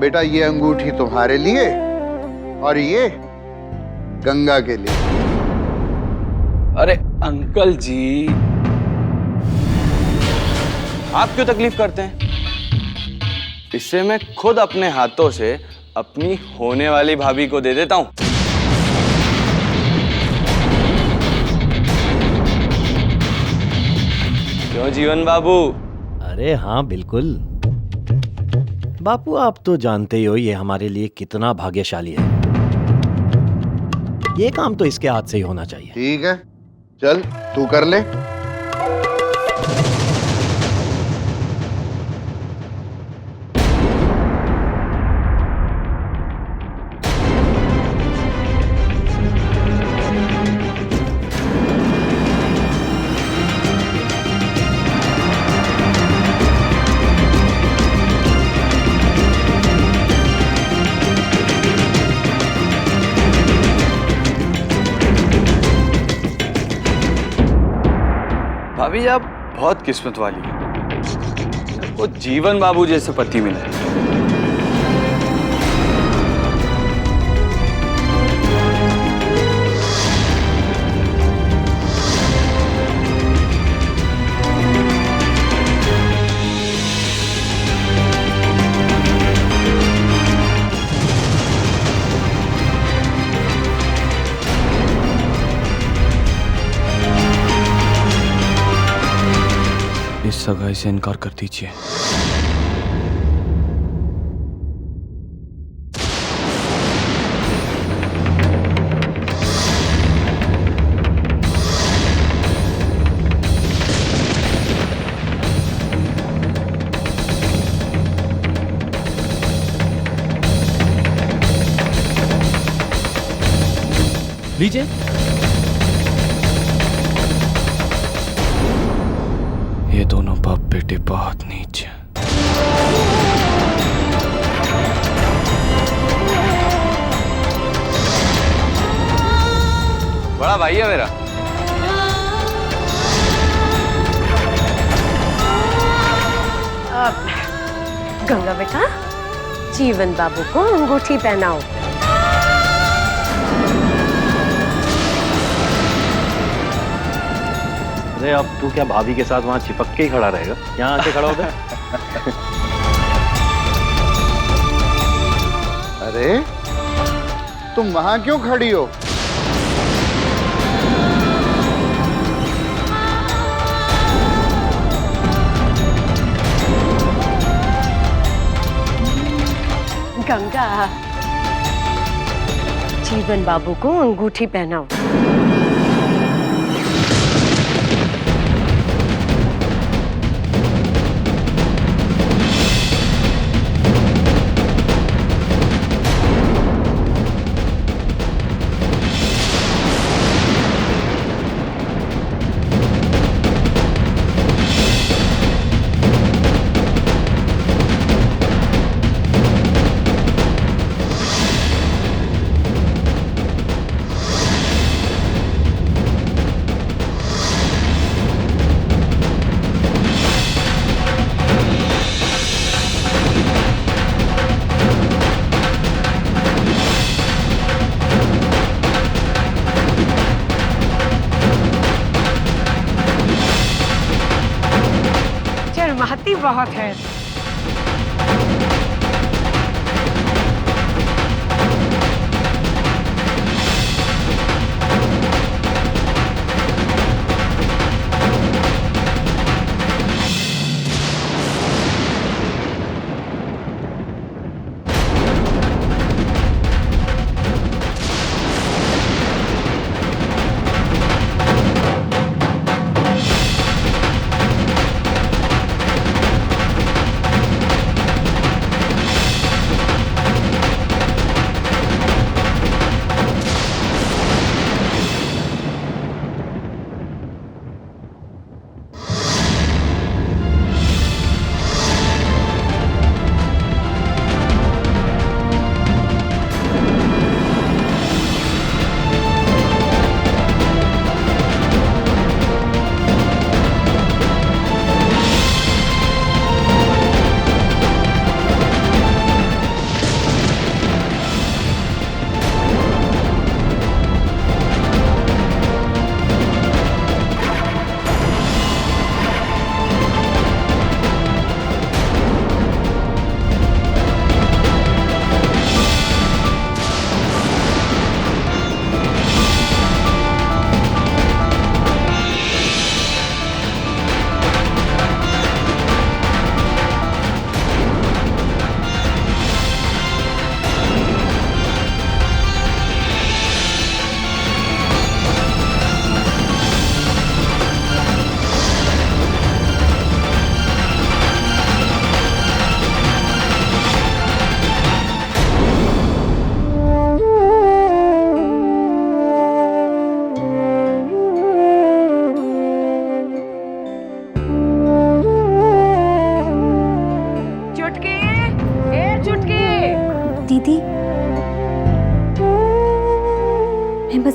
बेटा ये अंगूठी तुम्हारे लिए और ये गंगा के लिए। अरे अंकल जी, आप क्यों तकलीफ करते हैं? इससे मैं खुद अपने हाथों से अपनी होने वाली भाभी को दे देता हूं। क्यों जीवन बाबू? अरे हाँ बिल्कुल बापू, आप तो जानते ही हो ये हमारे लिए कितना भाग्यशाली है। ये काम तो इसके हाथ से ही होना चाहिए। ठीक है, चल तू कर ले। भाभी आप बहुत किस्मत वाली है, वो जीवन बाबू जैसे पति मिले। इस सगाई से इनकार कर दीजिए। लीजिए। ये दोनों बाप बेटे बहुत नीच हैं। बड़ा भाई है मेरा। गंगा बेटा, जीवन बाबू को अंगूठी पहनाओ। अरे अब तू क्या भाभी के साथ वहां चिपक के ही खड़ा रहेगा? यहाँ आके खड़ा हो गया। अरे तुम वहां क्यों खड़ी हो? गंगा, जीवन बाबू को अंगूठी पहनाओ। महती बहुत है।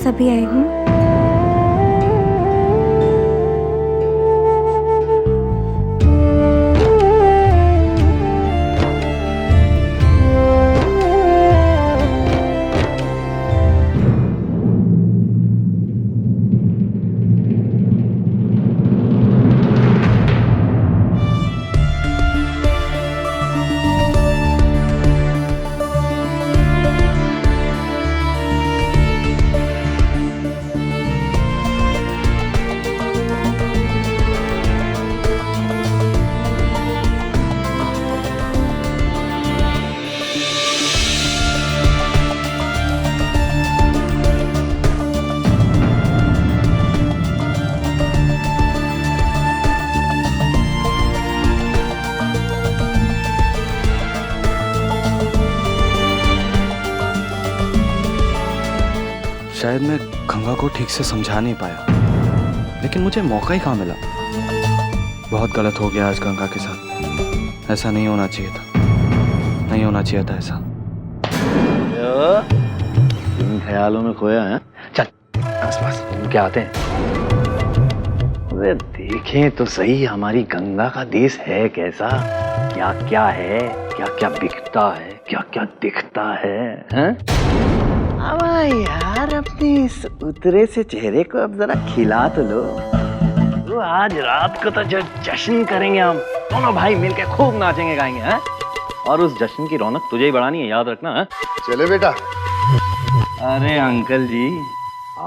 अभी आई हूँ। शायद मैं गंगा को ठीक से समझा नहीं पाया, लेकिन मुझे मौका ही कहाँ मिला। बहुत गलत हो गया आज गंगा के साथ। ऐसा नहीं होना चाहिए था, नहीं होना चाहिए था ऐसा। इन ख्यालों में खोया है। चल बस हम क्या आते हैं। अरे देखें तो सही हमारी गंगा का देश है कैसा, क्या क्या है, क्या क्या बिकता है, क्या क्या दिखता है, हैं? अब यार अपने इस उतरे से चेहरे को अब जरा खिला तो लो। तो आज रात को तो जो जश्न करेंगे हम दोनों भाई मिलके खूब नाचेंगे गाएंगे, हैं? और उस जश्न की रौनक तुझे ही बढ़ानी है, याद रखना है। चले बेटा। अरे अंकल जी,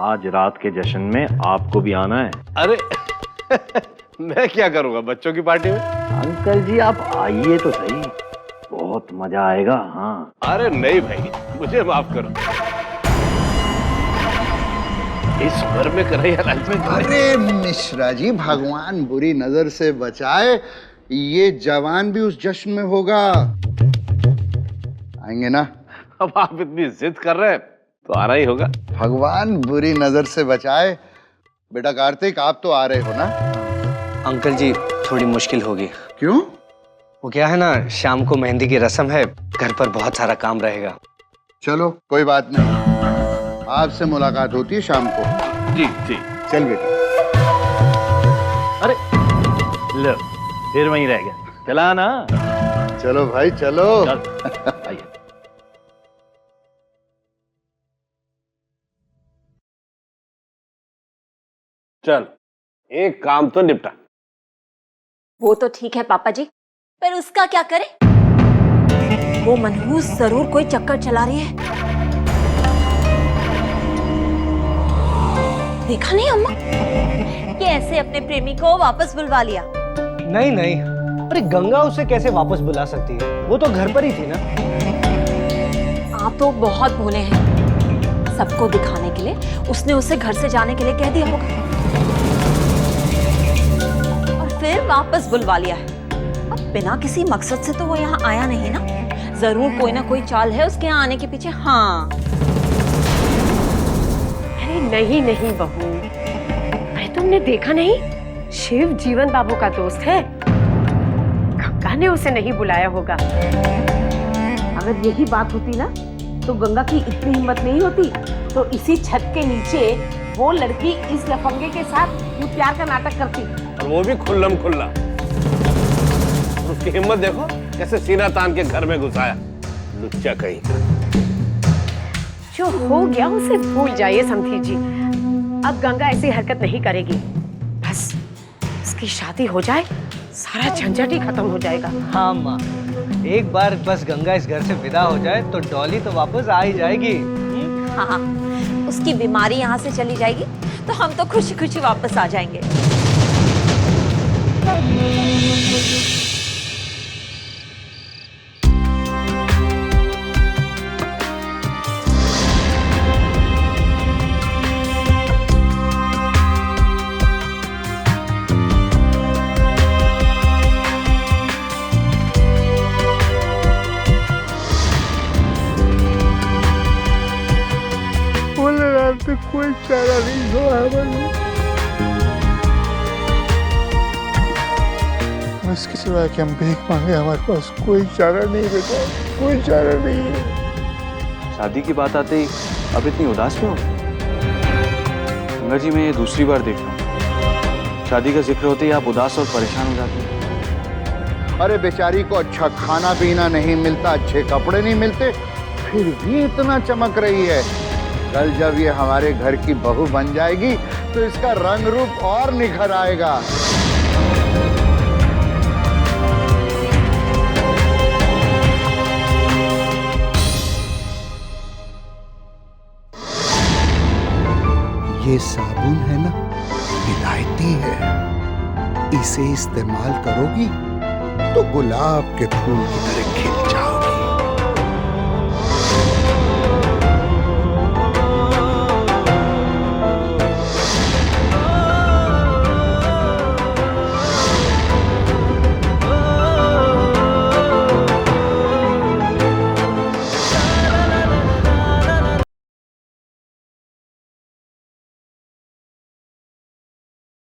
आज रात के जश्न में आपको भी आना है। अरे मैं क्या करूंगा बच्चों की पार्टी में? अंकल जी आप आइए तो सही, बहुत मजा आएगा। हाँ अरे नहीं भाई, मुझे माफ करो। इस उम्र में करे या लाइफ में करे? अरे मिश्रा जी, भगवान बुरी नजर से बचाए, ये जवान भी उस जश्न में होगा। आएंगे ना? अब आप इतनी जिद कर रहे हैं तो आ रहा ही होगा। भगवान बुरी नजर से बचाए। बेटा कार्तिक, आप तो आ रहे हो ना? अंकल जी थोड़ी मुश्किल होगी। क्यों? वो क्या है ना, शाम को मेहंदी की रस्म है, घर पर बहुत सारा काम रहेगा। चलो कोई बात नहीं, आपसे मुलाकात होती है शाम को। जी जी। चल बेटा। अरे लो फिर वहीं रह गया, चला ना। चलो भाई चलो। आइए। चल एक काम तो निपटा। वो तो ठीक है पापा जी, पर उसका क्या करें? वो मनहूस जरूर कोई चक्कर चला रही है। देखा नहीं अम्मा, कैसे अपने प्रेमी को वापस बुलवा लिया। नहीं नहीं, अरे गंगा उसे कैसे वापस बुला सकती है, वो तो घर पर ही थी ना। आप तो बहुत भोले हैं, सबको दिखाने के लिए उसने उसे घर से जाने के लिए कह दिया होगा और फिर वापस बुलवा लिया है। अब बिना किसी मकसद से तो वो यहाँ आया नहीं ना, जरूर कोई ना कोई चाल है उसके यहाँ आने के पीछे। हाँ अरे नहीं नहीं बहू, अरे तुमने देखा नहीं, शिव जीवन बाबू का दोस्त है, गंगा ने उसे नहीं बुलाया होगा। अगर यही बात होती ना तो गंगा की इतनी हिम्मत नहीं होती, तो इसी छत के नीचे वो लड़की इस लफंगे के साथ यूं प्यार का नाटक करती, और वो भी खुल्लम खुल्ला। उसकी हिम्मत देखो, कैसे सीना तान के घर में घुसाया, लुच्चा कहीं। जो हो गया उसे भूल जाइए समधी जी, अब गंगा ऐसी हरकत नहीं करेगी। बस उसकी शादी हो जाए, सारा झंझट ही खत्म हो जाएगा। हाँ माँ, एक बार बस गंगा इस घर से विदा हो जाए तो डॉली तो वापस आ ही जाएगी। हाँ, उसकी बीमारी यहाँ से चली जाएगी तो हम तो खुशी खुशी वापस आ जाएंगे। कोई चारा नहीं हो हमारे, इसके सिवा कि हम भीख मांगे, हमारे पास कोई चारा नहीं बेटा, कोई चारा नहीं है। शादी की बात आते ही अब इतनी उदास क्यों? गंगा जी मैं ये दूसरी बार देख रहा हूँ, शादी का जिक्र होते ही आप उदास और परेशान हो जाते हैं। अरे बेचारी को अच्छा खाना पीना नहीं मिलता, अच्छे कपड़े नहीं मिलते, फिर भी इतना चमक रही है। कल जब ये हमारे घर की बहू बन जाएगी तो इसका रंग रूप और निखर आएगा। ये साबुन है ना, विलायती है। इसे इस्तेमाल करोगी तो गुलाब के फूल की तरह खिल जाओ।